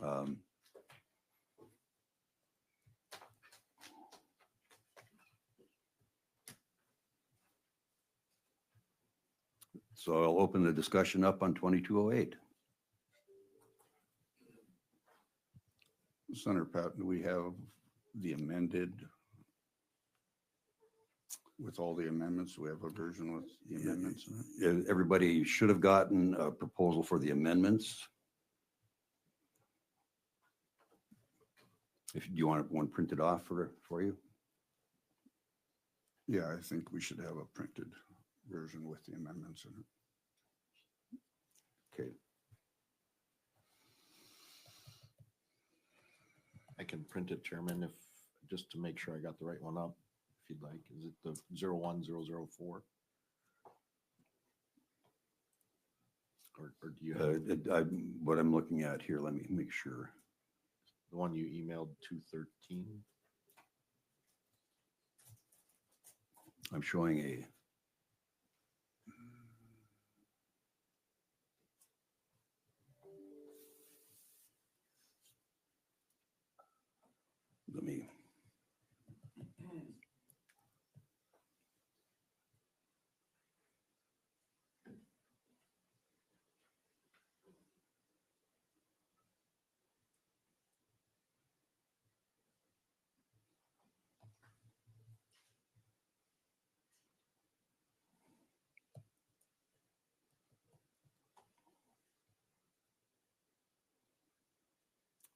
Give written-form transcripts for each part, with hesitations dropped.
Um, So I'll open the discussion up on 2208. Senator Patton, we have the amended with all the amendments. We have a version with the amendments. Everybody should have gotten a proposal for the amendments. If you want one printed off for you. Yeah, I think we should have a printed version with the amendments in it. Okay. I can print it, Chairman, if, just to make sure I got the right one up, if you'd like. Is it the 01004? Or do you have What I'm looking at here, let me make sure. the one you emailed 213? I'm showing a. Let me.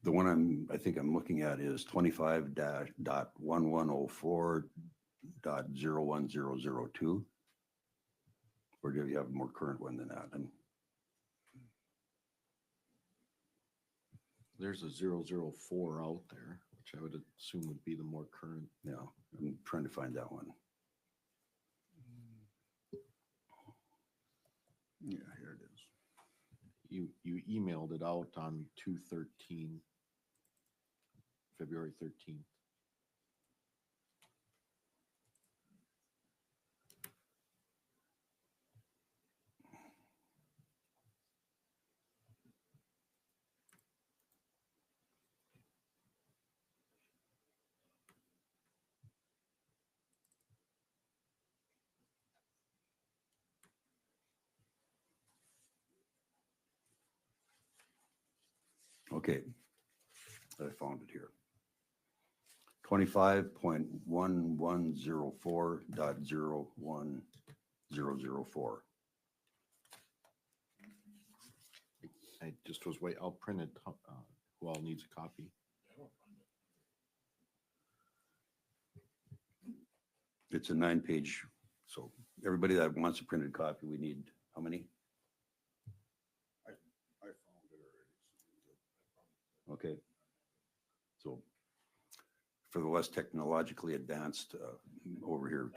The one I think I'm looking at is 25.1104.01002. Or do you have a more current one than that? There's a 004 out there, which I would assume would be the more current. Yeah, I'm trying to find that one. Yeah, here it is. You emailed it out on 213, February 13th. Okay, I found it here. 25.1104.01004. I just was wait. I'll print it. Who all needs a copy? It's a 9-page. So everybody that wants a printed copy, we need how many? I found it already. Okay. So for the less technologically advanced over here.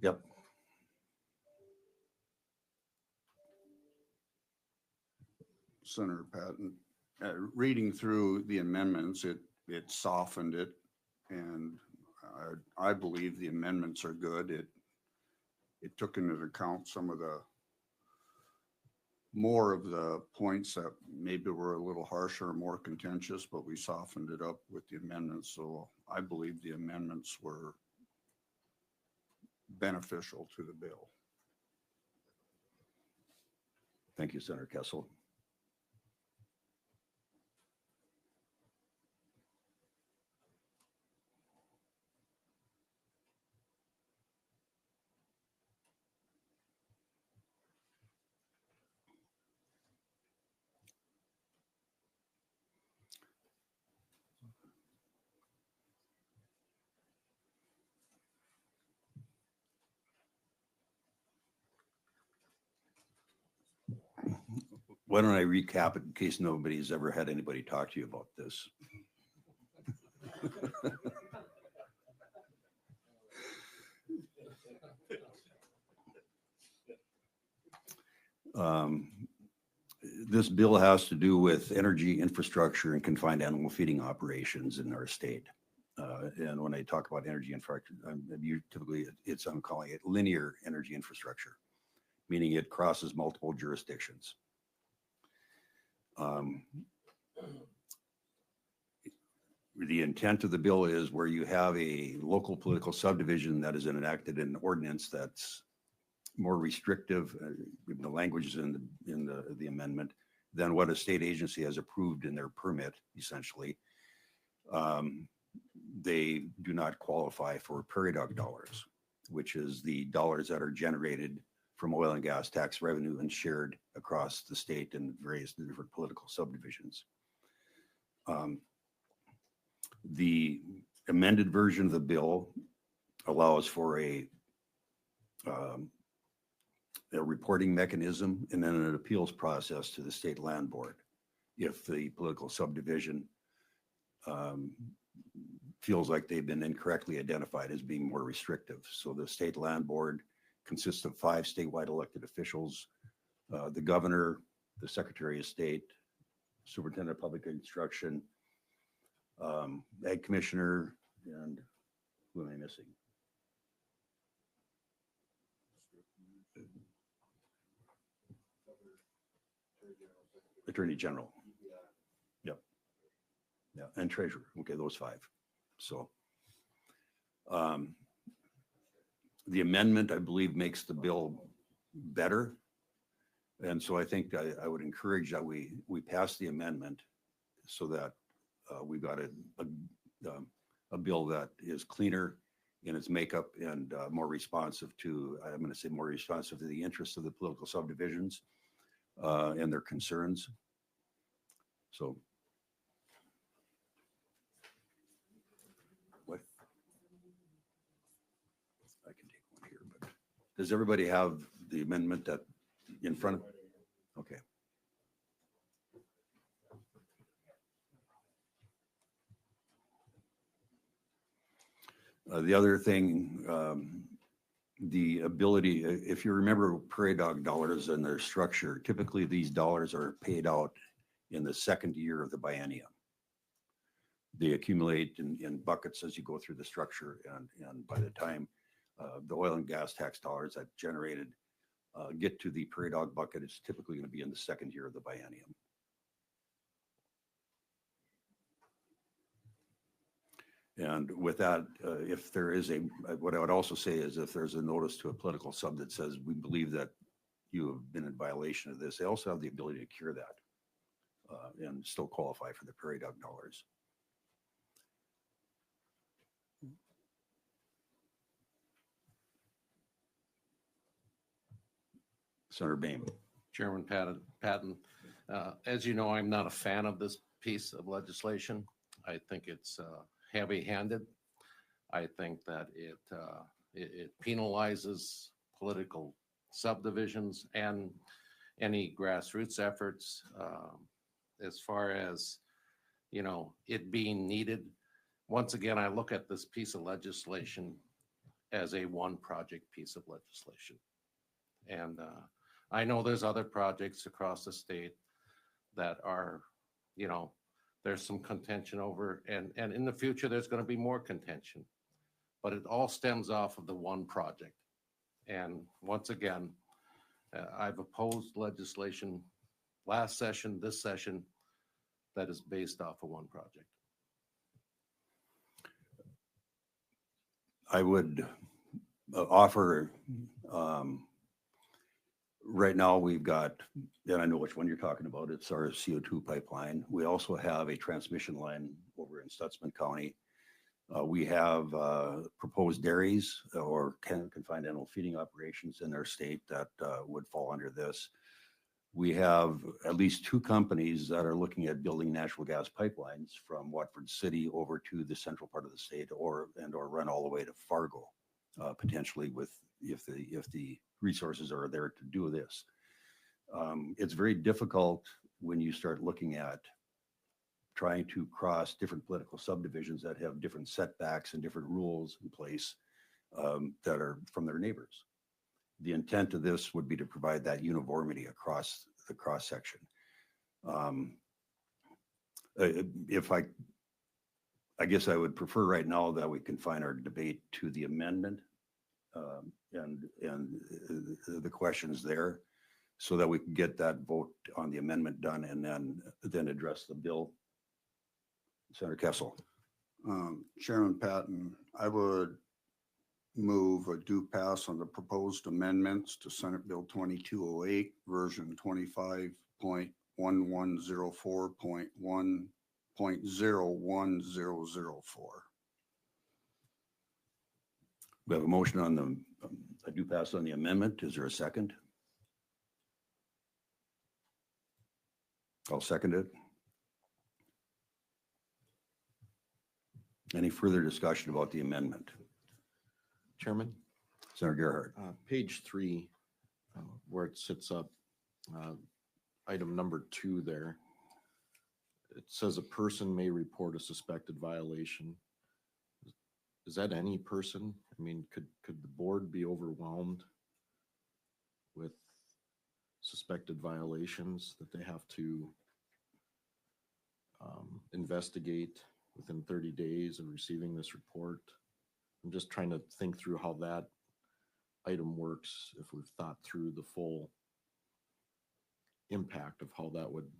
Yep. Senator Patton, reading through the amendments, it softened it, and I believe the amendments are good. It took into account some of the more of the points that maybe were a little harsher, more contentious, but we softened it up with the amendments. So I believe the amendments were beneficial to the bill. Thank you, Senator Kessel. Why don't I recap it in case nobody's ever had anybody talk to you about this? This bill has to do with energy infrastructure and confined animal feeding operations in our state. And when I talk about energy infrastructure, typically I'm calling it linear energy infrastructure. meaning it crosses multiple jurisdictions. The intent of the bill is where you have a local political subdivision that is enacted in an ordinance that's more restrictive, the language is in the amendment, than what a state agency has approved in their permit, essentially. They do not qualify for prairie dog dollars, which is the dollars that are generated from oil and gas tax revenue and shared across the state and various different political subdivisions. The amended version of the bill allows for a reporting mechanism and then an appeals process to the state land board if the political subdivision feels like they've been incorrectly identified as being more restrictive. So the state land board consists of 5 statewide elected officials, the governor, the secretary of state, superintendent of public instruction, ag commissioner, and who am I missing? Attorney General. Yep. Yeah, and treasurer. Okay, those 5. So the amendment, I believe, makes the bill better. And so I think I would encourage that we pass the amendment so that we got a bill that is cleaner in its makeup and more responsive to, I'm going to say more responsive to the interests of the political subdivisions and their concerns. So what? I can take one here, but does everybody have the amendment that in front of? Okay. The other thing, the ability, if you remember prairie dog dollars and their structure, typically these dollars are paid out in the second year of the biennium. They accumulate in buckets as you go through the structure, and by the time the oil and gas tax dollars that generated get to the prairie dog bucket, it's typically going to be in the second year of the biennium. And with that, if there is what I would also say is if there's a notice to a political sub that says, we believe that you have been in violation of this, they also have the ability to cure that and still qualify for the prairie dog dollars. Senator Bain. Chairman Patton, as you know, I'm not a fan of this piece of legislation. I think it's heavy-handed. I think that it penalizes political subdivisions and any grassroots efforts as far as, it being needed. Once again, I look at this piece of legislation as a one project piece of legislation. And I know there's other projects across the state that are, there's some contention over, and in the future, there's going to be more contention, but it all stems off of the one project. And once again, I've opposed legislation last session, this session, that is based off of one project. I would offer, right now we've got, and I know which one you're talking about, it's our CO2 pipeline. We also have a transmission line over in Stutzman County. We have proposed dairies or confined animal feeding operations in our state that would fall under this. We have at least 2 companies that are looking at building natural gas pipelines from Watford City over to the central part of the state or run all the way to Fargo, potentially if the resources are there to do this. It's very difficult when you start looking at trying to cross different political subdivisions that have different setbacks and different rules in place that are from their neighbors. The intent of this would be to provide that uniformity across the cross section. I guess I would prefer right now that we confine our debate to the amendment and the questions there so that we can get that vote on the amendment done and then address the bill. Senator Kessel. Chairman Patton, I would move a do pass on the proposed amendments to Senate Bill 2208, version 25.1104.1.01004. We have a motion on the, I do pass on the amendment. Is there a second? I'll second it. Any further discussion about the amendment? Chairman, Senator Gerhardt. page 3, where it sits up, item number 2 there. It says a person may report a suspected violation. Is that any person? I mean, could the board be overwhelmed with suspected violations that they have to investigate within 30 days of receiving this report? I'm just trying to think through how that item works, if we've thought through the full impact of how that would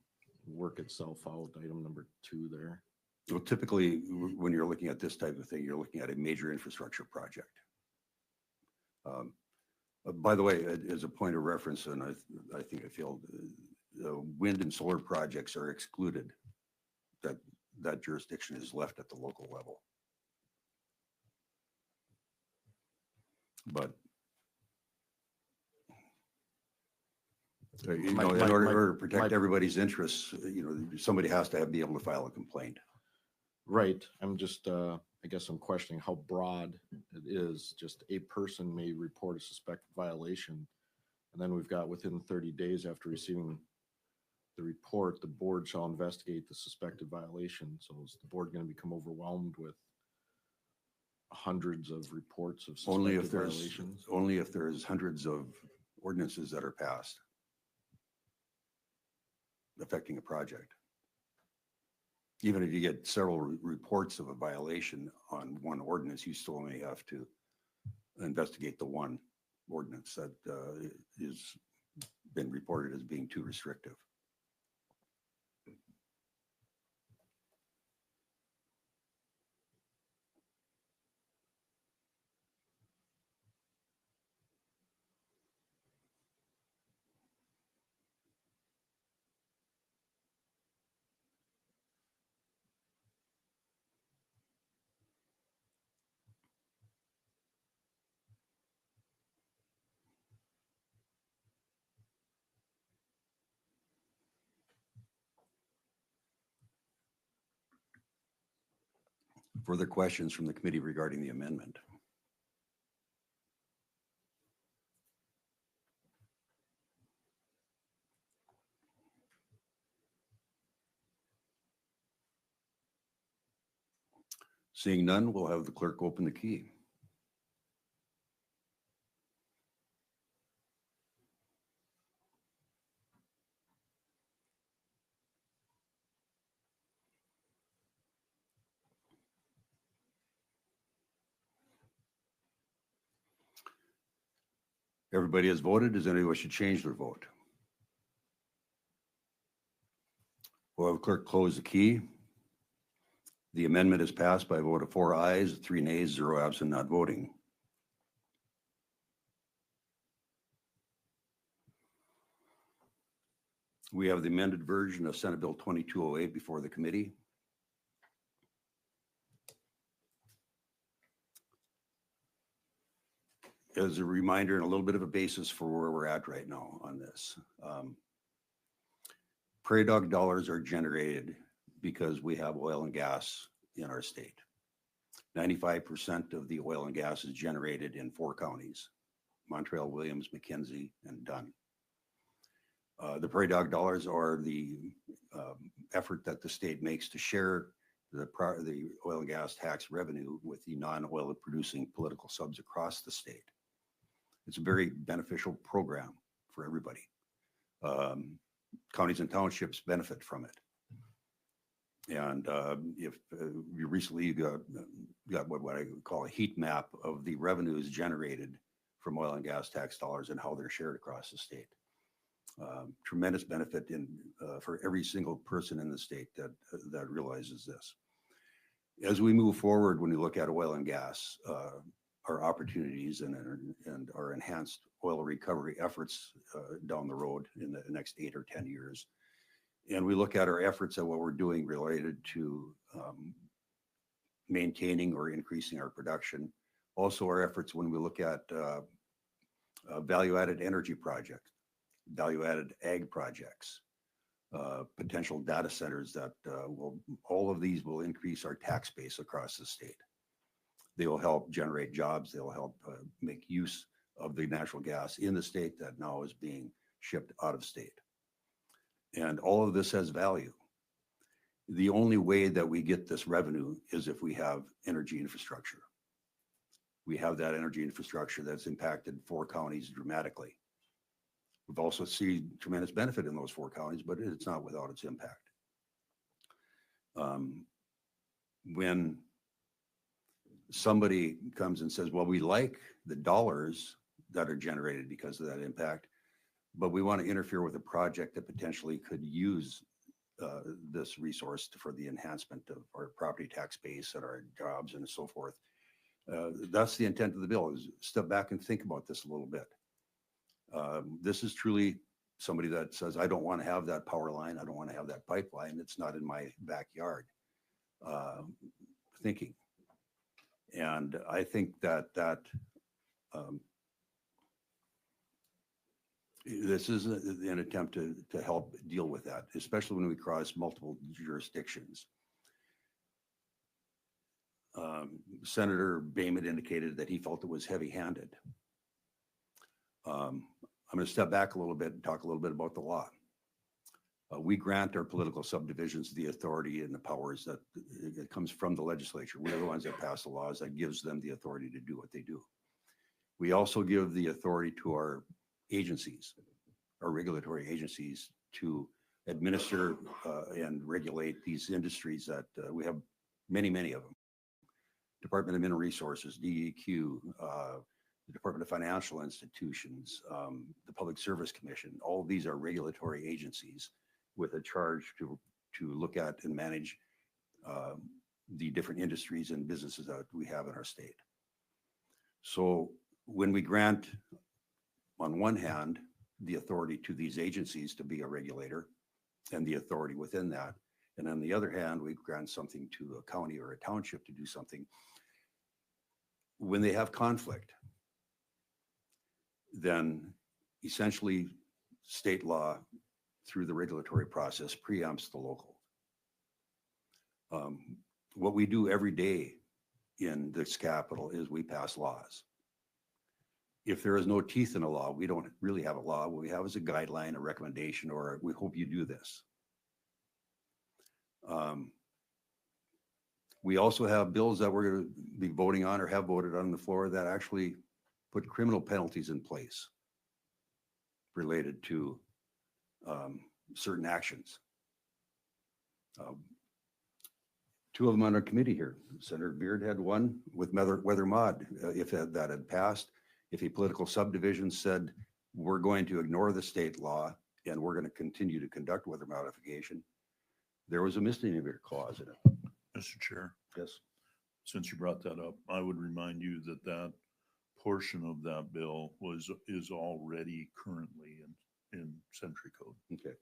work itself out, item number 2 there. Well, typically, when you're looking at this type of thing, you're looking at a major infrastructure project. By the way, as a point of reference, and I think I feel wind and solar projects are excluded. That jurisdiction is left at the local level. But in order to protect everybody's interests, somebody has to be able to file a complaint. Right. I'm just, I guess I'm questioning how broad it is. Just a person may report a suspected violation. And then we've got within 30 days after receiving the report, the board shall investigate the suspected violation. So is the board going to become overwhelmed with hundreds of reports of suspected violations? Only if there's hundreds of ordinances that are passed affecting a project. Even if you get several reports of a violation on one ordinance, you still only have to investigate the one ordinance that is been reported as being too restrictive. Further questions from the committee regarding the amendment? Seeing none, we'll have the clerk open the key. Everybody has voted. Does anyone wish to change their vote? We'll have clerk close the key. The amendment is passed by a vote of 4 ayes, 3 nays, 0 absent, not voting. We have the amended version of Senate Bill 2208 before the committee. As a reminder and a little bit of a basis for where we're at right now on this. Prairie dog dollars are generated because we have oil and gas in our state. 95% of the oil and gas is generated in 4 counties: Montreal, Williams, McKenzie, and Dunn. The prairie dog dollars are the effort that the state makes to share the oil and gas tax revenue with the non-oil producing political subs across the state. It's a very beneficial program for everybody. Counties and townships benefit from it. And if you recently got what I would call a heat map of the revenues generated from oil and gas tax dollars and how they're shared across the state. Tremendous benefit for every single person in the state that realizes this. As we move forward, when we look at oil and gas, our opportunities and our enhanced oil recovery efforts down the road in the next 8 or 10 years, and we look at our efforts at what we're doing related to maintaining or increasing our production. Also, our efforts when we look at value-added energy projects, value-added ag projects, potential data centers that all of these will increase our tax base across the state. They will help generate jobs. They will help make use of the natural gas in the state that now is being shipped out of state. And all of this has value. The only way that we get this revenue is if we have energy infrastructure. We have that energy infrastructure that's impacted 4 counties dramatically. We've also seen tremendous benefit in those 4 counties, but it's not without its impact. When somebody comes and says, well, we like the dollars that are generated because of that impact, but we want to interfere with a project that potentially could use this resource for the enhancement of our property tax base and our jobs and so forth. That's the intent of the bill, is step back and think about this a little bit. This is truly somebody that says, I don't want to have that power line. I don't want to have that pipeline. It's not in my backyard thinking. And I think that this is an attempt to help deal with that, especially when we cross multiple jurisdictions. Senator Boehm had indicated that he felt it was heavy-handed. I'm going to step back a little bit and talk a little bit about the law. We grant our political subdivisions the authority and the powers that it comes from the legislature. We're the ones that pass the laws that gives them the authority to do what they do. We also give the authority to our agencies, our regulatory agencies, to administer and regulate these industries that we have many, many of them. Department of Mineral Resources, DEQ, the Department of Financial Institutions, the Public Service Commission. All of these are regulatory agencies with a charge to look at and manage the different industries and businesses that we have in our state. So when we grant, on one hand, the authority to these agencies to be a regulator and the authority within that, and on the other hand, we grant something to a county or a township to do something, when they have conflict, then essentially state law through the regulatory process preempts the local. What we do every day in this capital is we pass laws. If there is no teeth in a law, we don't really have a law. What we have is a guideline, a recommendation, or we hope you do this. We also have bills that we're going to be voting on or have voted on the floor that actually put criminal penalties in place related to certain actions. 2 of them on our committee here. Senator Beard had one with Weather Mod. If that had passed, if a political subdivision said, we're going to ignore the state law and we're going to continue to conduct weather modification, there was a misdemeanor clause in it. Mr. Chair, Yes. since you brought that up, I would remind you that that portion of that bill is already currently in Century Code. Okay.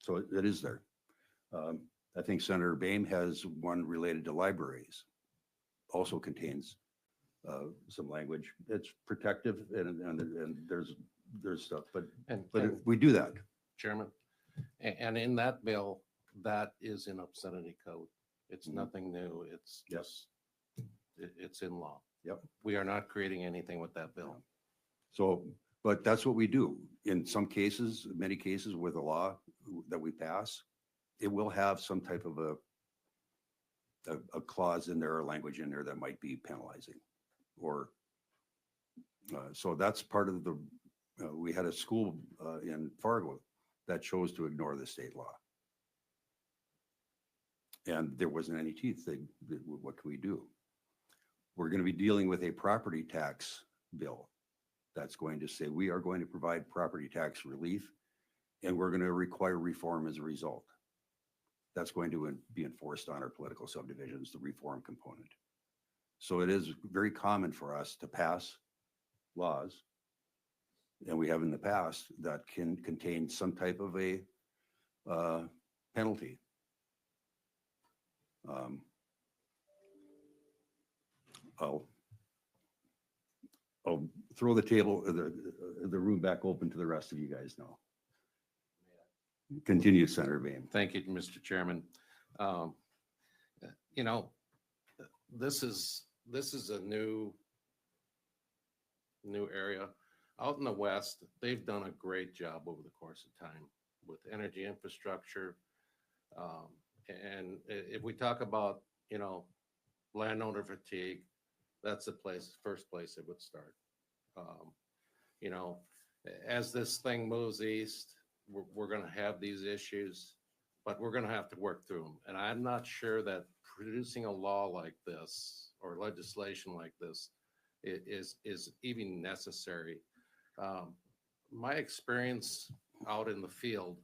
So it is there. I think Senator Boehm has one related to libraries. Also contains some language. It's protective and there's stuff, but if we do that. Chairman, and in that bill, that is in obscenity code. It's nothing new. It's just, it's in law. Yep. We are not creating anything with that bill. So, but that's what we do. In some cases, many cases with a law that we pass, it will have some type of a clause in there or language in there that might be penalizing. Or so that's part of the, we had a school in Fargo that chose to ignore the state law. And there wasn't any teeth. What can we do? We're going to be dealing with a property tax bill that's going to say, we are going to provide property tax relief and we're going to require reform as a result. That's going to be enforced on our political subdivisions, the reform component. So it is very common for us to pass laws, and we have in the past, that can contain some type of a penalty. I'll throw the room back open to the rest of you guys now. Continue, Senator Bain. Thank you, Mr. Chairman. You know, this is a new area. Out in the West, they've done a great job over the course of time with energy infrastructure. And if we talk about, you know, landowner fatigue, that's the first place it would start. You know, as this thing moves east, we're going to have these issues, but we're going to have to work through them. And I'm not sure that producing a law like this or legislation like this is even necessary. My experience out in the field,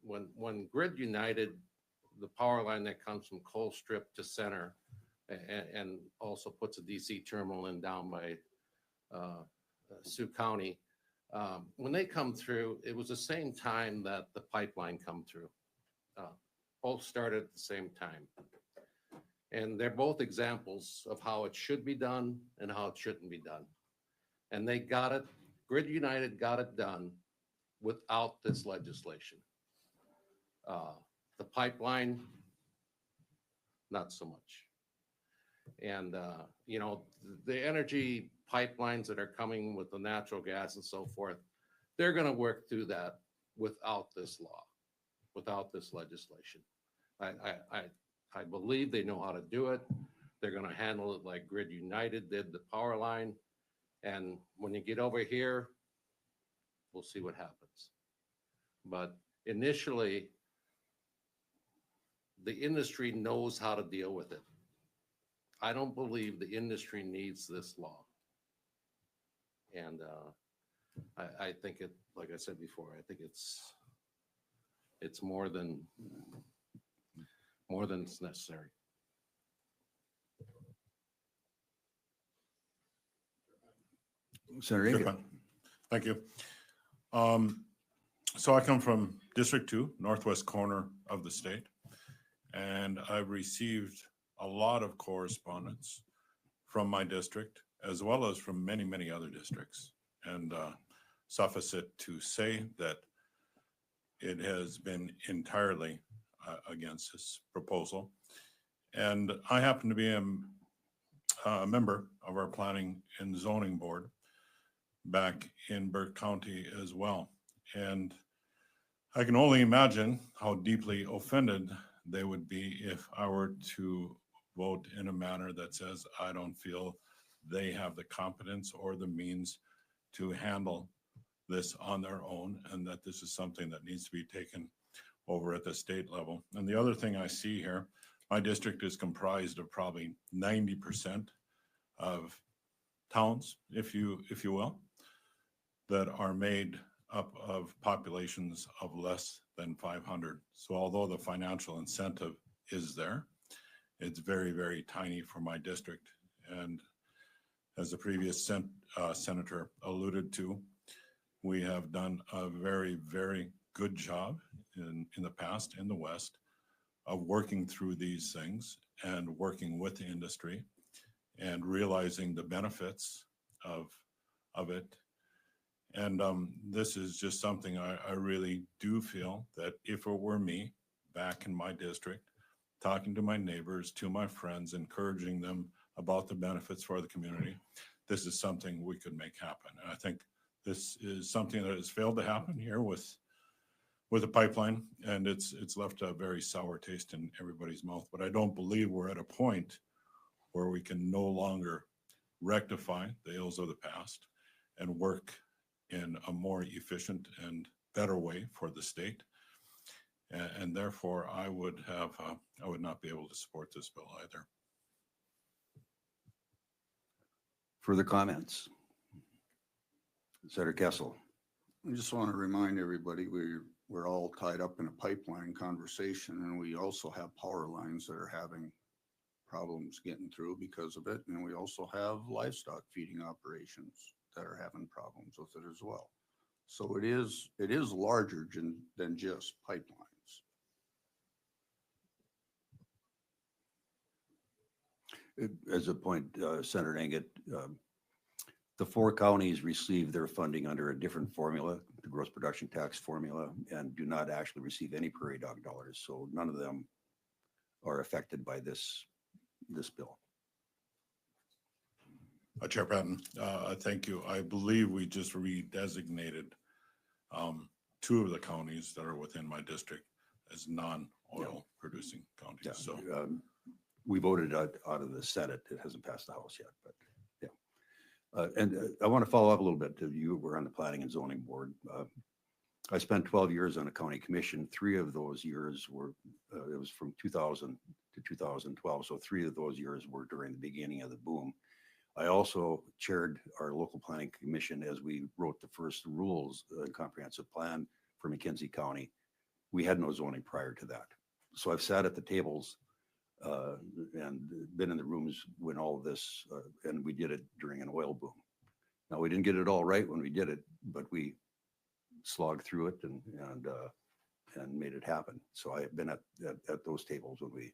when Grid United, the power line that comes from Colstrip to Center, and also puts a DC terminal in down by Sioux County, when they come through, it was the same time that the pipeline come through. Both started at the same time. And they're both examples of how it should be done and how it shouldn't be done. And they got it, Grid United got it done without this legislation. The pipeline, not so much. And, you know, the energy pipelines that are coming with the natural gas and so forth, they're going to work through that without this law, without this legislation. I believe they know how to do it. They're going to handle it like Grid United did the power line. And when you get over here, we'll see what happens. But initially, the industry knows how to deal with it. I don't believe the industry needs this law. And I think it, like I said before, I think it's more than it's necessary. Senator Sure, Inga. fine. Thank you. So I come from District 2, northwest corner of the state, and I've received a lot of correspondence from my district as well as from many, many other districts. And suffice it to say that it has been entirely against this proposal. And I happen to be a member of our Planning and Zoning Board back in Burke County as well. And I can only imagine how deeply offended they would be if I were to vote in a manner that says, I don't feel they have the competence or the means to handle this on their own, and that this is something that needs to be taken over at the state level. And the other thing I see here, my district is comprised of probably 90% of towns, if you will, that are made up of populations of less than 500. So although the financial incentive is there, it's very, very tiny for my district. And as the previous senator alluded to, we have done a very, very good job in the past in the West of working through these things and working with the industry and realizing the benefits of it. And this is just something I really do feel that if it were me back in my district, talking to my neighbors, to my friends, encouraging them about the benefits for the community, this is something we could make happen. And I think this is something that has failed to happen here with the pipeline, and it's left a very sour taste in everybody's mouth. But I don't believe we're at a point where we can no longer rectify the ills of the past and work in a more efficient and better way for the state. And therefore, I would not be able to support this bill either. Further comments? Senator Kessel. I just want to remind everybody, we're all tied up in a pipeline conversation, and we also have power lines that are having problems getting through because of it. And we also have livestock feeding operations that are having problems with it as well. So it is larger than just pipelines. As a point, Senator Angut, the 4 counties receive their funding under a different formula, the gross production tax formula, and do not actually receive any prairie dog dollars. So none of them are affected by this bill. Chair Patton, thank you. I believe we just redesignated 2 of the counties that are within my district as non-oil producing counties. Yeah. So We voted out of the Senate. It hasn't passed the House yet, but yeah. And I want to follow up a little bit. You were on the Planning and Zoning Board. I spent 12 years on a county commission. 3 of those years were, it was from 2000 to 2012. So 3 of those years were during the beginning of the boom. I also chaired our local planning commission as we wrote the first rules and comprehensive plan for McKenzie County. We had no zoning prior to that. So I've sat at the tables and been in the rooms when all of this, and we did it during an oil boom. Now, we didn't get it all right when we did it, but we slogged through it and made it happen. So I've been at those tables when we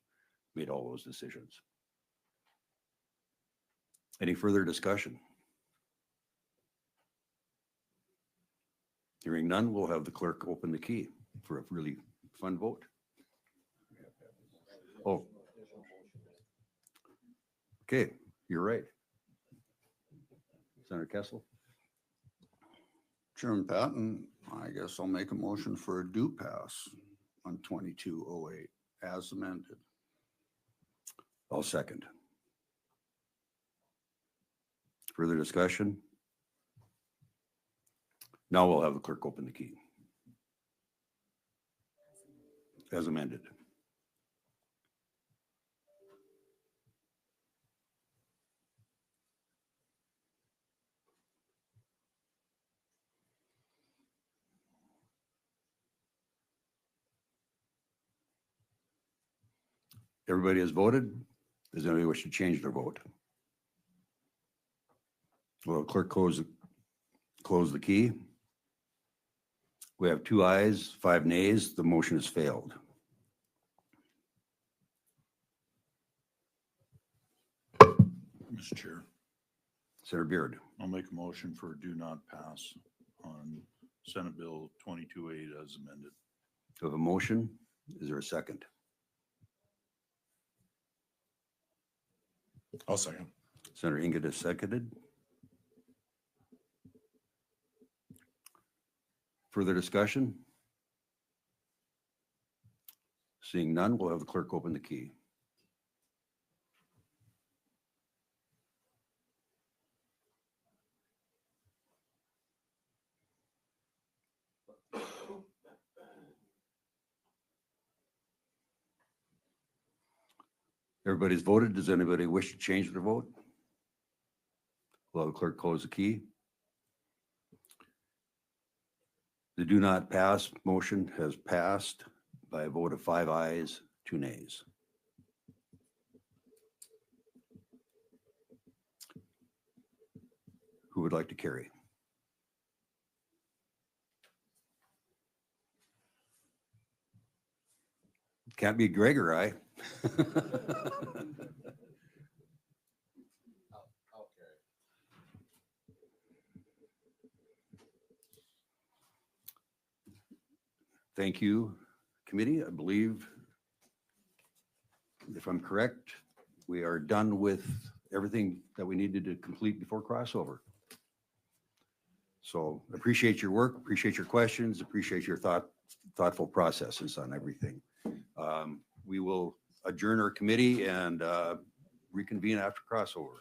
made all those decisions. Any further discussion? Hearing none, we'll have the clerk open the key for a really fun vote. Oh. Okay, you're right. Senator Kessel. Chairman Patton, I guess I'll make a motion for a do pass on 2208 as amended. I'll second. Further discussion? Now we'll have the clerk open the key. As amended. Everybody has voted. Does anybody wish to change their vote? Well, clerk close the key. We have 2 ayes, 5 nays. The motion has failed. Mr. Chair, Senator Beard. I'll make a motion for do not pass on Senate Bill 22-8 as amended. We have a motion. Is there a second? I'll second. Senator Inget is seconded. Further discussion? Seeing none, we'll have the clerk open the key. Everybody's voted. Does anybody wish to change their vote? Will the clerk close the key? The do not pass motion has passed by a vote of 5 ayes, 2 nays. Who would like to carry? Can't be Greg or I. Thank you, committee. I believe, if I'm correct, we are done with everything that we needed to complete before crossover. So appreciate your work, appreciate your questions, appreciate your thoughtful processes on everything. We will adjourn our committee and reconvene after crossover.